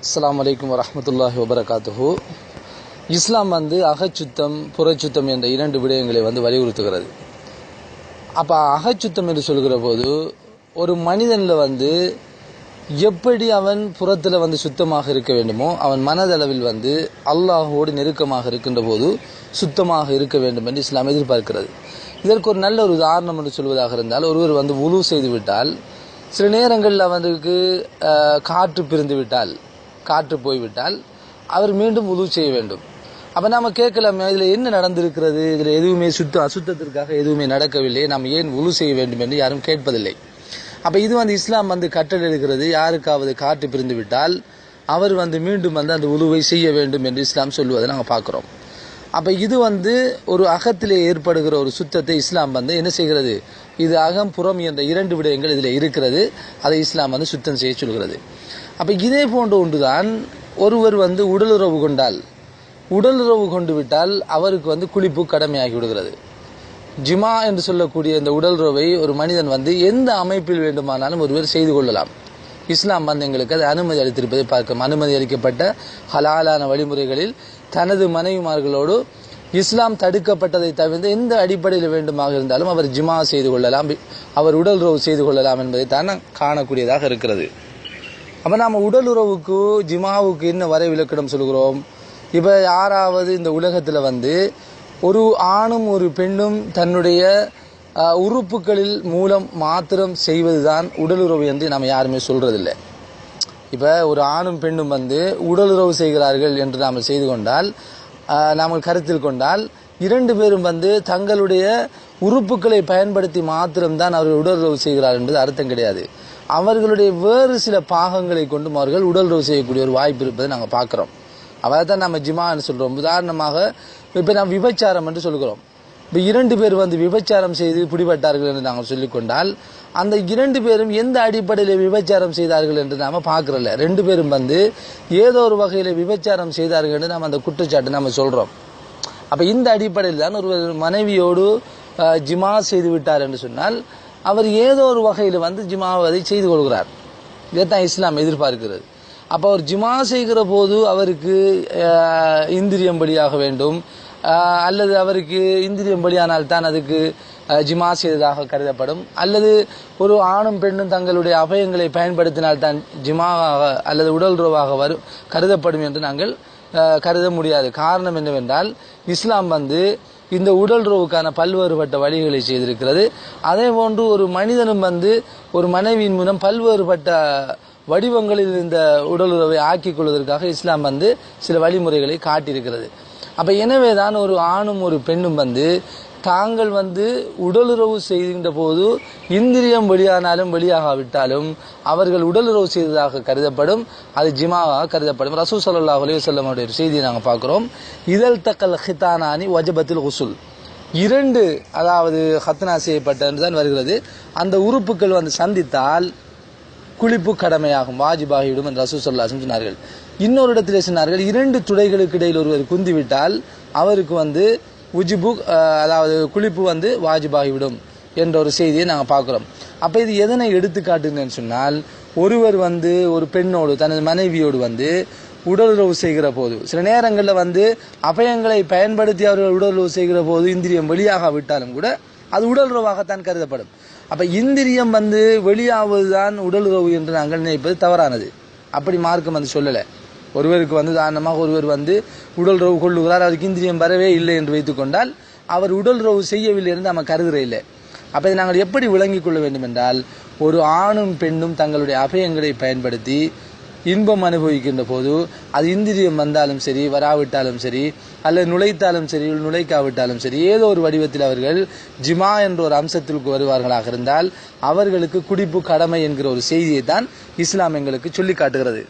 அஸ்ஸலாமு அலைக்கும் வரஹ்மத்துல்லாஹி வபரகாத்துஹு. இஸ்லாம் அகச்சுத்தம் புறச்சுத்தம் என்ற இரண்டு விடயங்களை வலியுறுத்துகிறது. அப்போ அகச்சுத்தம் என்று சொல்கிற போது ஒரு மனிதனில் எப்படி அவன் புறத்தில் சுத்தமாக இருக்க வேண்டுமோ அவன் மனதளவில் அல்லாஹோடு நெருக்கமாக இருக்கின்ற போது சுத்தமாக இருக்க வேண்டும் என்று இஸ்லாம் எதிர்பார்க்கிறது. இதற்கு ஒரு நல்ல ஒரு உதாரணம் என்று சொல்வதாக இருந்தால், ஒருவர் வுலு செய்து விட்டால் சில நேரங்களில் அவருக்கு காற்று பிரிந்து விட்டால், காற்று போய்விட்டால் அவர் மீண்டும் வுலு செய்ய வேண்டும். அப்போ நாம் கேட்கலாமே, இதில் என்ன நடந்திருக்கிறது, இதில் எதுவுமே அசுத்தத்திற்காக எதுவுமே நடக்கவில்லை, நாம் ஏன் வுலு செய்ய வேண்டும் என்று யாரும் கேட்பதில்லை. அப்போ இது இஸ்லாம் கட்டளை இருக்கிறது, யாருக்காவது காற்று பிரிந்து விட்டால் அவர் மீண்டும் அந்த வுலுவை செய்ய வேண்டும் என்று இஸ்லாம் சொல்லுவதை நாங்கள் பார்க்குறோம். அப்போ இது ஒரு அகத்திலே ஏற்படுகிற ஒரு சுத்தத்தை இஸ்லாம் என்ன செய்கிறது, இது அகம் புறம் என்ற இரண்டு விடயங்கள் இதில் இருக்கிறது, அதை இஸ்லாம் சுத்தம் செய்ய சொல்கிறது. அப்போ இதே போன்ற ஒன்றுதான் ஒருவர் உடலுறவு கொண்டால், உடலுறவு கொண்டு விட்டால் அவருக்கு குளிப்பு கடமையாகி விடுகிறது. ஜிமா என்று சொல்லக்கூடிய இந்த உடலுறவை ஒரு மனிதன் எந்த அமைப்பில் வேண்டுமானாலும் ஒருவர் செய்து கொள்ளலாம். இஸ்லாம் எங்களுக்கு அது அனுமதி அளித்திருப்பதை பார்க்கிறோம். அனுமதி அளிக்கப்பட்ட ஹலாலான வழிமுறைகளில் தனது மனைவிமார்களோடு இஸ்லாம் தடுக்கப்பட்டதை தவிர்த்து எந்த அடிப்படையில் வேண்டுமாக இருந்தாலும் அவர் ஜிமா செய்து கொள்ளலாம், அவர் உடலுறவு செய்து கொள்ளலாம் என்பதை தான் காணக்கூடியதாக இருக்கிறது. அப்போ நாம் உடலுறவுக்கு ஜிமாவுக்கு என்ன வரைவிலக்கணம் சொல்கிறோம்? இப்போ யாராவது இந்த உலகத்தில் ஒரு ஆணும் ஒரு பெண்ணும் தன்னுடைய உறுப்புகளில் மூலம் மாத்திரம் செய்வதுதான் உடலுறவு என்று நாம் யாருமே சொல்றதில்லை. இப்போ ஒரு ஆணும் பெண்ணும் உடலுறவு செய்கிறார்கள் என்று நாம் செய்து கொண்டால், நாம் கருத்தில் கொண்டால், இரண்டு பேரும் தங்களுடைய உறுப்புகளை பயன்படுத்தி மாத்திரம்தான் அவர்கள் உடலுறவு செய்கிறார்கள் என்பது அர்த்தம் கிடையாது. அவர்களுடைய வேறு சில பாகங்களை கொண்டும் அவர்கள் உடலுறவு செய்யக்கூடிய ஒரு வாய்ப்பு இருப்பதை நாங்கள் பார்க்குறோம். அதை தான் நம்ம ஜிமான்னு சொல்கிறோம். உதாரணமாக இப்போ நாம் விபச்சாரம் என்று சொல்கிறோம். இப்போ இரண்டு பேர் விபச்சாரம் செய்து பிடிபட்டார்கள் என்று நாங்கள் சொல்லிக்கொண்டால், அந்த இரண்டு பேரும் எந்த அடிப்படையில் விபச்சாரம் செய்தார்கள் என்று நாம் பார்க்குறோம்ல. ரெண்டு பேரும் ஏதோ ஒரு வகையில் விபச்சாரம் செய்தார்கள் என்று நாம் அந்த குற்றச்சாட்டு நாம் சொல்கிறோம். அப்போ இந்த அடிப்படையில் தான் ஒரு மனைவியோடு ஜிமா செய்து விட்டார் என்று சொன்னால் அவர் ஏதோ ஒரு வகையில் ஜிமாவை செய்து கொள்கிறார். இதைத்தான் இஸ்லாம் எதிர்பார்க்கிறது. அப்போ அவர் ஜிமா செய்கிற போது அவருக்கு இந்திரியம் பலியாக வேண்டும், அல்லது அவருக்கு இந்திரியம் பலியானால் தான் அதுக்கு ஜிமா செய்ததாக கருதப்படும், அல்லது ஒரு ஆணும் பெண்ணும் தங்களுடைய அபயங்களை பயன்படுத்தினால் தான் ஜிமாவாக அல்லது உடலுறவாக கருதப்படும் என்று நாங்கள் கருத முடியாது. காரணம் என்னவென்றால், இஸ்லாம் இந்த உடலுறவுக்கான பல்வேறுபட்ட வழிகளை செய்திருக்கிறது. அதே போன்று ஒரு மனிதனும் ஒரு மனைவியின் மூலம் பல்வேறுபட்ட வடிவங்களில் இந்த உடலுறவை ஆக்கிக் கொள்வதற்காக இஸ்லாம் சில வழிமுறைகளை காட்டியிருக்கிறது. அப்ப எனவேதான் ஒரு ஆணும் ஒரு பெண்ணும் தாங்கள் உடலுறவு செய்கின்ற போது இந்திரியம் வெளியானாலும் வெளியாகாவிட்டாலும் அவர்கள் உடலுறவு செய்ததாக கருதப்படும், அது ஜிமாவாக கருதப்படும். ரசூல் ஸல்லல்லாஹு அலைஹி வஸல்லம் உடைய செய்தியை நாங்கள் பார்க்கிறோம். இதழ் தக்கல் ஹிதானானி வஜபத்தில் குசுல், இரண்டு அதாவது ஹத்னா செய்யப்பட்ட தான் வருகிறது, அந்த உறுப்புகள் சந்தித்தால் குளிப்பு கடமையாகும், வாஜிபாகிவிடும் என்று ரசூல் ஸல்லல்லாஹு அலைஹி வஸல்லம் சொன்னார்கள். இன்னொரு இடத்திலே சொன்னார்கள், இரண்டு துடைகளுக்கு இடையில் ஒருவர் குந்திவிட்டால் அவருக்கு உஜிபு அதாவது குளிப்பு வாஜிபாகிவிடும் என்ற ஒரு செய்தியை நாங்கள் பார்க்கிறோம். அப்போ இது எதனை எடுத்து காட்டுங்கன்னு சொன்னால், ஒருவர் ஒரு பெண்ணோடு தனது மனைவியோடு உடலுறவு செய்கிற போது சில நேரங்களில் அபயங்களை பயன்படுத்தி அவர்கள் உடலுறவு செய்கிற போது இந்திரியம் வெளியாகாவிட்டாலும் கூட அது உடலுறவாகத்தான் கருதப்படும். அப்ப இந்திரியம் வெளியாவதுதான் உடலுறவு என்று நாங்கள் நினைப்பது தவறானது. அப்படி மார்க்கம் சொல்லலை. ஒருவருக்கு தானமாக ஒருவர் உடலுறவு கொள்ளுகிறார், அவருக்கு இந்திரியம் வரவே இல்லை என்று வைத்துக் கொண்டால் அவர் உடலுறவு செய்யவில்லை என்று நம்ம கருதுற இல்லை. அப்ப இதை நாங்கள் எப்படி விளங்கிக் கொள்ள வேண்டும் என்றால், ஒரு ஆணும் பெண்ணும் தங்களுடைய அபயங்களை பயன்படுத்தி இன்பம் அனுபவிக்கின்ற போது அது இந்திரியம் வந்தாலும் சரி வராவிட்டாலும் சரி, அல்லது நுழைத்தாலும் சரி நுழைக்காவிட்டாலும் சரி, ஏதோ ஒரு வடிவத்தில் அவர்கள் ஜிமா என்ற ஒரு அம்சத்திற்கு வருவார்களாக இருந்தால் அவர்களுக்கு குடிப்பு கடமை என்கிற ஒரு செய்தியை தான் இஸ்லாம் எங்களுக்கு சொல்லி காட்டுகிறது.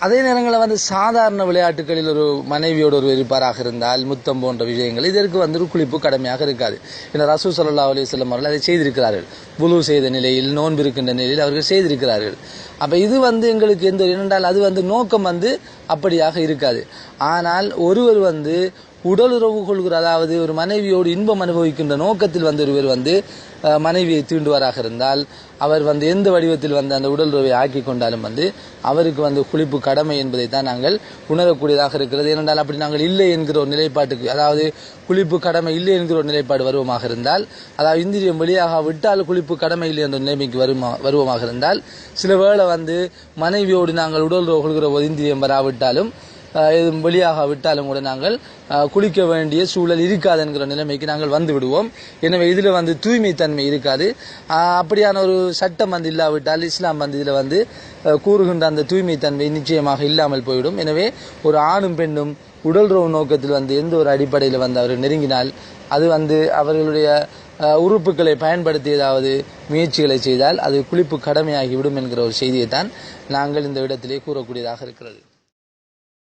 அதே நேரங்களில் சாதாரண விளையாட்டுகளில் ஒரு மனைவியோடு ஒரு இருப்பாராக இருந்தால் முத்தம் போன்ற விஷயங்கள் இதற்கு ஒரு குளிப்பு கடமையாக இருக்காது. ஏன்னா ரசூல் ஸல்லல்லாஹு அலைஹி வஸல்லம் அவர்கள் அதை செய்திருக்கிறார்கள். வுலு செய்த நிலையில், நோன்பு இருக்கின்ற நிலையில் அவர்கள் செய்திருக்கிறார்கள். அப்ப இது எங்களுக்கு எந்த என்றால் அது நோக்கம் அப்படியாக இருக்காது. ஆனால் ஒருவர் உடல் உறவு கொள்கிற, அதாவது ஒரு மனைவியோடு இன்பம் அனுபவிக்கின்ற நோக்கத்தில் ஒருவர் மனைவியை தீண்டுவாராக இருந்தால் அவர் எந்த வடிவத்தில் அந்த உடல் உறவை ஆக்கி கொண்டாலும் அவருக்கு குளிப்பு கடமை என்பதை தான் நாங்கள் உணரக்கூடியதாக இருக்கிறது. ஏனென்றால் அப்படி நாங்கள் இல்லை என்கிற ஒரு நிலைப்பாட்டுக்கு, அதாவது குளிப்பு கடமை இல்லை என்கிற ஒரு நிலைப்பாடு வருவமாக இருந்தால், அதாவது இந்திரியம் வெளியாக விட்டால் குளிப்பு கடமை இல்லை என்ற நிலைமைக்கு வருவமாக இருந்தால், சில வேளை மனைவியோடு நாங்கள் உடல் உறவு கொள்கிற போது இந்திரியம் வராவிட்டாலும் வெளியாக விட்டாலும் கூட நாங்கள் குளிக்க வேண்டிய சூழல் இருக்காது என்கிற நிலைமைக்கு நாங்கள் வந்து விடுவோம். எனவே இதுல தூய்மை தன்மை இருக்காது. அப்படியான ஒரு சட்டம் இல்லாவிட்டால் இஸ்லாம் இதுல கூறுகின்ற அந்த தூய்மை தன்மை நிச்சயமாக இல்லாமல் போய்விடும். எனவே ஒரு ஆணும் பெண்ணும் உடல் உறவு நோக்கத்தில் எந்த ஒரு அடிப்படையில் அவர் நெருங்கினால் அது அவர்களுடைய உறுப்புகளை பயன்படுத்தி ஏதாவது முயற்சிகளை செய்தால் அது குளிப்பு கடமையாகிவிடும் என்கிற ஒரு செய்தியை தான் நாங்கள் இந்த இடத்திலே கூறக்கூடியதாக இருக்கிறது.